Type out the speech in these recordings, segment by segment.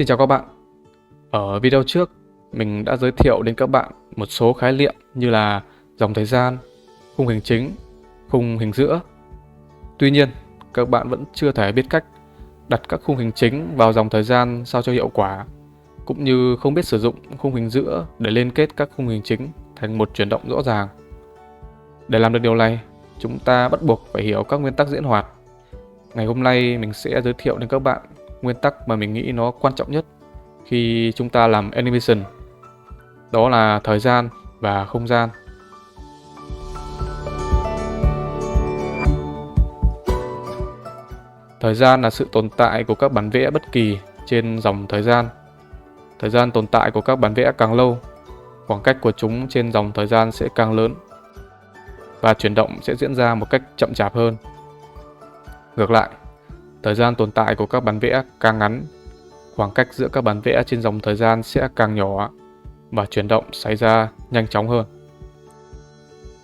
Xin chào các bạn. Ở video trước, mình đã giới thiệu đến các bạn một số khái niệm như là dòng thời gian, khung hình chính, khung hình giữa. Tuy nhiên, các bạn vẫn chưa thể biết cách đặt các khung hình chính vào dòng thời gian sao cho hiệu quả, cũng như không biết sử dụng khung hình giữa để liên kết các khung hình chính thành một chuyển động rõ ràng. Để làm được điều này, chúng ta bắt buộc phải hiểu các nguyên tắc diễn hoạt. Ngày hôm nay mình sẽ giới thiệu đến các bạn nguyên tắc mà mình nghĩ nó quan trọng nhất khi chúng ta làm animation, đó là thời gian và không gian. Thời gian là sự tồn tại của các bản vẽ bất kỳ trên dòng thời gian. Thời gian tồn tại của các bản vẽ càng lâu, khoảng cách của chúng trên dòng thời gian sẽ càng lớn và chuyển động sẽ diễn ra một cách chậm chạp hơn. Ngược lại, thời gian tồn tại của các bản vẽ càng ngắn, khoảng cách giữa các bản vẽ trên dòng thời gian sẽ càng nhỏ và chuyển động xảy ra nhanh chóng hơn.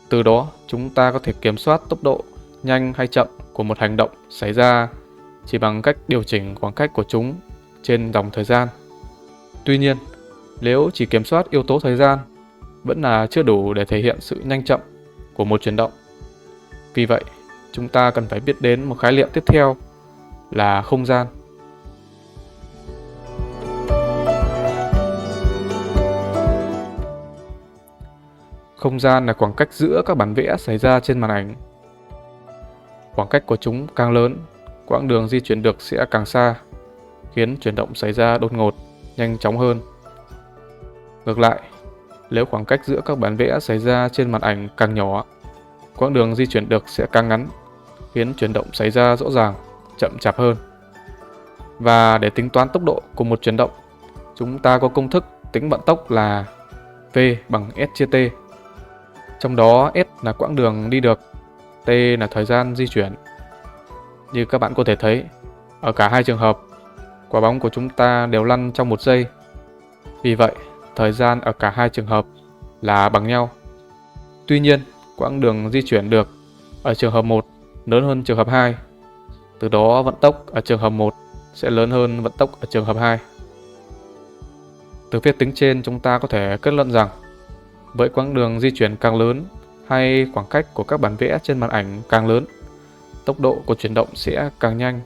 Từ đó, chúng ta có thể kiểm soát tốc độ nhanh hay chậm của một hành động xảy ra chỉ bằng cách điều chỉnh khoảng cách của chúng trên dòng thời gian. Tuy nhiên, nếu chỉ kiểm soát yếu tố thời gian, vẫn là chưa đủ để thể hiện sự nhanh chậm của một chuyển động. Vì vậy, chúng ta cần phải biết đến một khái niệm tiếp theo là không gian. Không gian là khoảng cách giữa các bản vẽ xảy ra trên màn ảnh. Khoảng cách của chúng càng lớn, quãng đường di chuyển được sẽ càng xa, khiến chuyển động xảy ra đột ngột, nhanh chóng hơn. Ngược lại, nếu khoảng cách giữa các bản vẽ xảy ra trên màn ảnh càng nhỏ, quãng đường di chuyển được sẽ càng ngắn, khiến chuyển động xảy ra rõ ràng, chậm chạp hơn. Và để tính toán tốc độ của một chuyển động, chúng ta có công thức tính vận tốc là V bằng S chia T. Trong đó S là quãng đường đi được, T là thời gian di chuyển. Như các bạn có thể thấy, ở cả hai trường hợp, quả bóng của chúng ta đều lăn trong 1 giây. Vì vậy, thời gian ở cả hai trường hợp là bằng nhau. Tuy nhiên, quãng đường di chuyển được ở trường hợp 1 lớn hơn trường hợp 2. Từ đó, vận tốc ở trường hợp 1 sẽ lớn hơn vận tốc ở trường hợp 2. Từ phép tính trên, chúng ta có thể kết luận rằng với quãng đường di chuyển càng lớn hay khoảng cách của các bản vẽ trên màn ảnh càng lớn, tốc độ của chuyển động sẽ càng nhanh.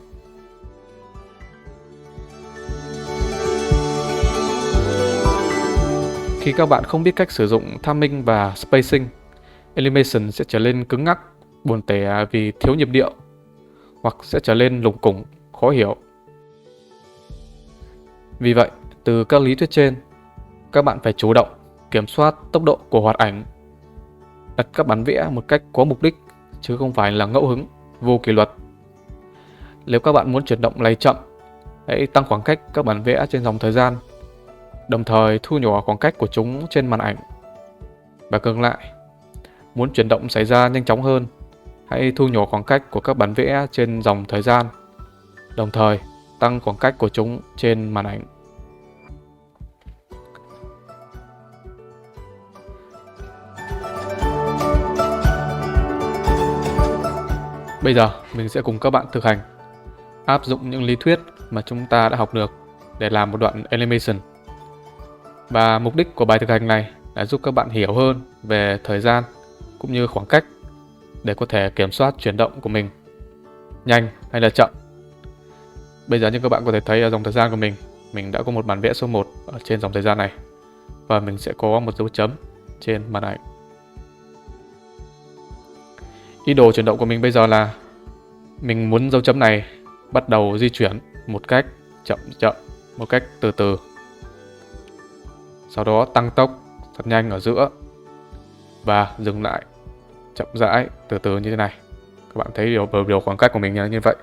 Khi các bạn không biết cách sử dụng timing và spacing, animation sẽ trở nên cứng ngắc, buồn tẻ vì thiếu nhịp điệu, hoặc sẽ trở nên lủng củng, khó hiểu. Vì vậy, từ các lý thuyết trên, các bạn phải chủ động kiểm soát tốc độ của hoạt ảnh, đặt các bản vẽ một cách có mục đích, chứ không phải là ngẫu hứng, vô kỷ luật. Nếu các bạn muốn chuyển động lay chậm, hãy tăng khoảng cách các bản vẽ trên dòng thời gian, đồng thời thu nhỏ khoảng cách của chúng trên màn ảnh. Và ngược lại, muốn chuyển động xảy ra nhanh chóng hơn, hãy thu nhỏ khoảng cách của các bản vẽ trên dòng thời gian, đồng thời tăng khoảng cách của chúng trên màn ảnh. Bây giờ mình sẽ cùng các bạn thực hành áp dụng những lý thuyết mà chúng ta đã học được để làm một đoạn animation. Và mục đích của bài thực hành này là giúp các bạn hiểu hơn về thời gian cũng như khoảng cách để có thể kiểm soát chuyển động của mình nhanh hay là chậm. Bây giờ như các bạn có thể thấy ở dòng thời gian của mình đã có một bản vẽ số 1 ở trên dòng thời gian này, và mình sẽ có một dấu chấm trên màn ảnh. Ý đồ chuyển động của mình bây giờ là mình muốn dấu chấm này bắt đầu di chuyển một cách chậm chậm, một cách từ từ. Sau đó tăng tốc thật nhanh ở giữa và dừng lại chậm rãi từ từ như thế này. Các bạn thấy điều khoảng cách của mình như vậy.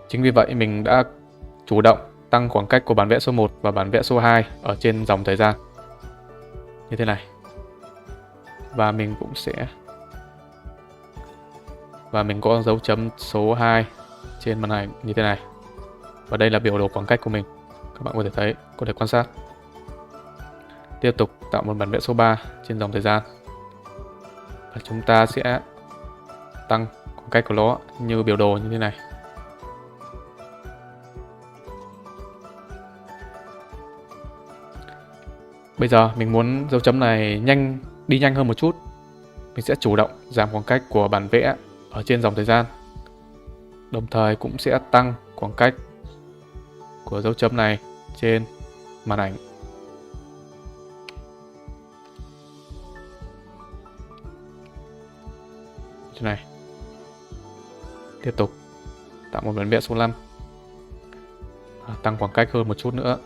Chính vì vậy mình đã chủ động tăng khoảng cách của bản vẽ số 1 và bản vẽ số 2 ở trên dòng thời gian như thế này. Và mình có dấu chấm số 2 trên màn ảnh như thế này. Và đây là biểu đồ khoảng cách của mình. Các bạn có thể thấy, có thể quan sát. Tiếp tục tạo một bản vẽ số 3 trên dòng thời gian. Và chúng ta sẽ tăng khoảng cách của nó như biểu đồ như thế này. Bây giờ mình muốn dấu chấm này đi nhanh hơn một chút. Mình sẽ chủ động giảm khoảng cách của bản vẽ ở trên dòng thời gian. Đồng thời cũng sẽ tăng khoảng cách của dấu chấm này trên màn ảnh. Như này. Tiếp tục tạo một bản vẽ số 5. Tăng khoảng cách hơn một chút nữa.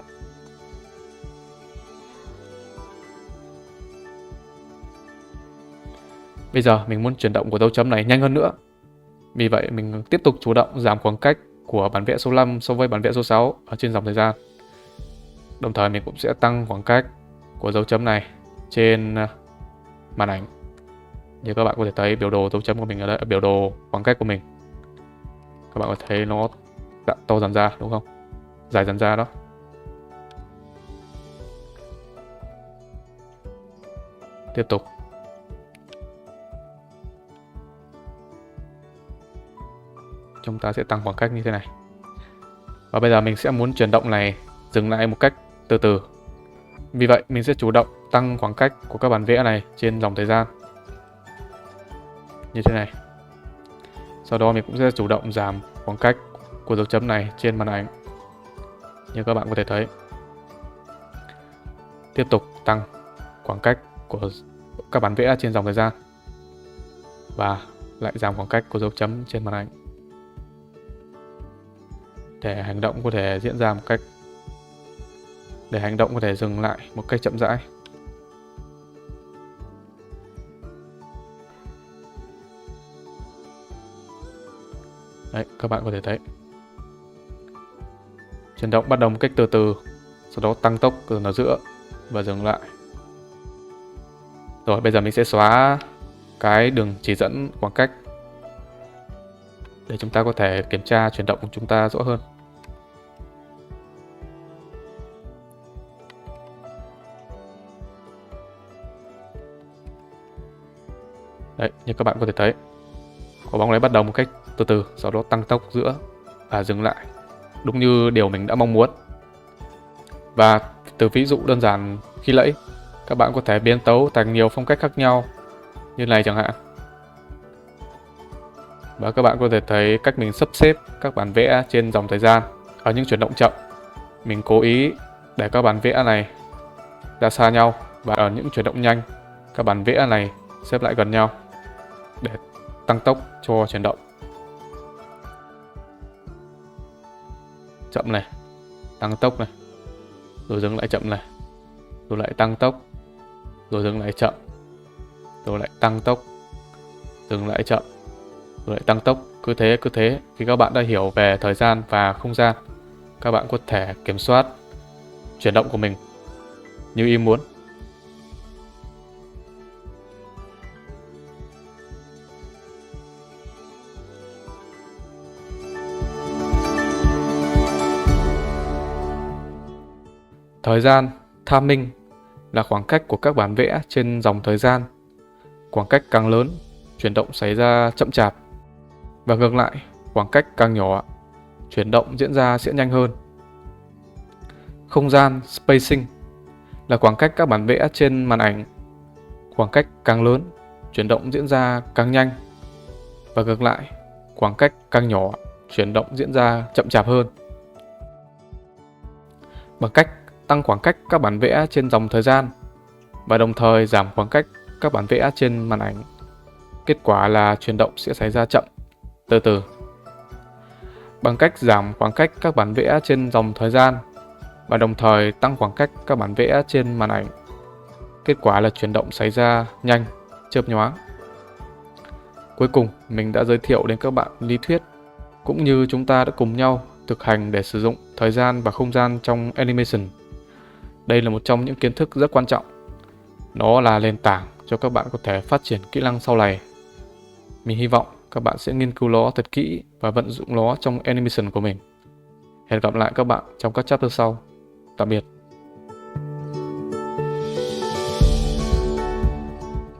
Bây giờ mình muốn chuyển động của dấu chấm này nhanh hơn nữa. Vì vậy mình tiếp tục chủ động giảm khoảng cách của bản vẽ số 5 so với bản vẽ số 6 ở trên dòng thời gian. Đồng thời mình cũng sẽ tăng khoảng cách của dấu chấm này trên màn ảnh. Như các bạn có thể thấy biểu đồ dấu chấm của mình ở đây, biểu đồ khoảng cách của mình. Các bạn có thấy nó to dần ra đúng không? Dài dần ra đó. Tiếp tục. Chúng ta sẽ tăng khoảng cách như thế này. Và bây giờ mình sẽ muốn chuyển động này dừng lại một cách từ từ. Vì vậy mình sẽ chủ động tăng khoảng cách của các bản vẽ này trên dòng thời gian. Như thế này. Sau đó mình cũng sẽ chủ động giảm khoảng cách của dấu chấm này trên màn ảnh. Như các bạn có thể thấy. Tiếp tục tăng khoảng cách của các bản vẽ trên dòng thời gian. Và lại giảm khoảng cách của dấu chấm trên màn ảnh. Để hành động có thể diễn ra để hành động có thể dừng lại một cách chậm rãi. Đấy, các bạn có thể thấy. Chuyển động bắt đầu một cách từ từ, sau đó tăng tốc ở giữa và dừng lại. Rồi, bây giờ mình sẽ xóa cái đường chỉ dẫn khoảng cách để chúng ta có thể kiểm tra chuyển động của chúng ta rõ hơn. Đấy, như các bạn có thể thấy, quả bóng đấy bắt đầu một cách từ từ, sau đó tăng tốc giữa và dừng lại, đúng như điều mình đã mong muốn. Và từ ví dụ đơn giản khi nãy, các bạn có thể biến tấu thành nhiều phong cách khác nhau như này chẳng hạn. Và các bạn có thể thấy cách mình sắp xếp các bản vẽ trên dòng thời gian. Ở những chuyển động chậm, mình cố ý để các bản vẽ này ra xa nhau, và ở những chuyển động nhanh, các bản vẽ này xếp lại gần nhau để tăng tốc cho chuyển động. Chậm này, tăng tốc này, rồi dừng lại chậm này, rồi lại tăng tốc, rồi dừng lại chậm, rồi lại tăng tốc, dừng lại chậm, rồi lại tăng tốc. Cứ thế, khi các bạn đã hiểu về thời gian và không gian, các bạn có thể kiểm soát chuyển động của mình như ý muốn. Thời gian, timing, là khoảng cách của các bản vẽ trên dòng thời gian. Khoảng cách càng lớn, chuyển động xảy ra chậm chạp. Và ngược lại, khoảng cách càng nhỏ, chuyển động diễn ra sẽ nhanh hơn. Không gian, spacing, là khoảng cách các bản vẽ trên màn ảnh. Khoảng cách càng lớn, chuyển động diễn ra càng nhanh. Và ngược lại, khoảng cách càng nhỏ, chuyển động diễn ra chậm chạp hơn. Bằng cách tăng khoảng cách các bản vẽ trên dòng thời gian và đồng thời giảm khoảng cách các bản vẽ trên màn ảnh, kết quả là chuyển động sẽ xảy ra chậm, từ từ. Bằng cách giảm khoảng cách các bản vẽ trên dòng thời gian và đồng thời tăng khoảng cách các bản vẽ trên màn ảnh, kết quả là chuyển động xảy ra nhanh, chớp nhoáng. Cuối cùng, mình đã giới thiệu đến các bạn lý thuyết cũng như chúng ta đã cùng nhau thực hành để sử dụng thời gian và không gian trong animation. Đây là một trong những kiến thức rất quan trọng. Nó là nền tảng cho các bạn có thể phát triển kỹ năng sau này. Mình hy vọng các bạn sẽ nghiên cứu nó thật kỹ và vận dụng nó trong animation của mình. Hẹn gặp lại các bạn trong các chapter sau. Tạm biệt.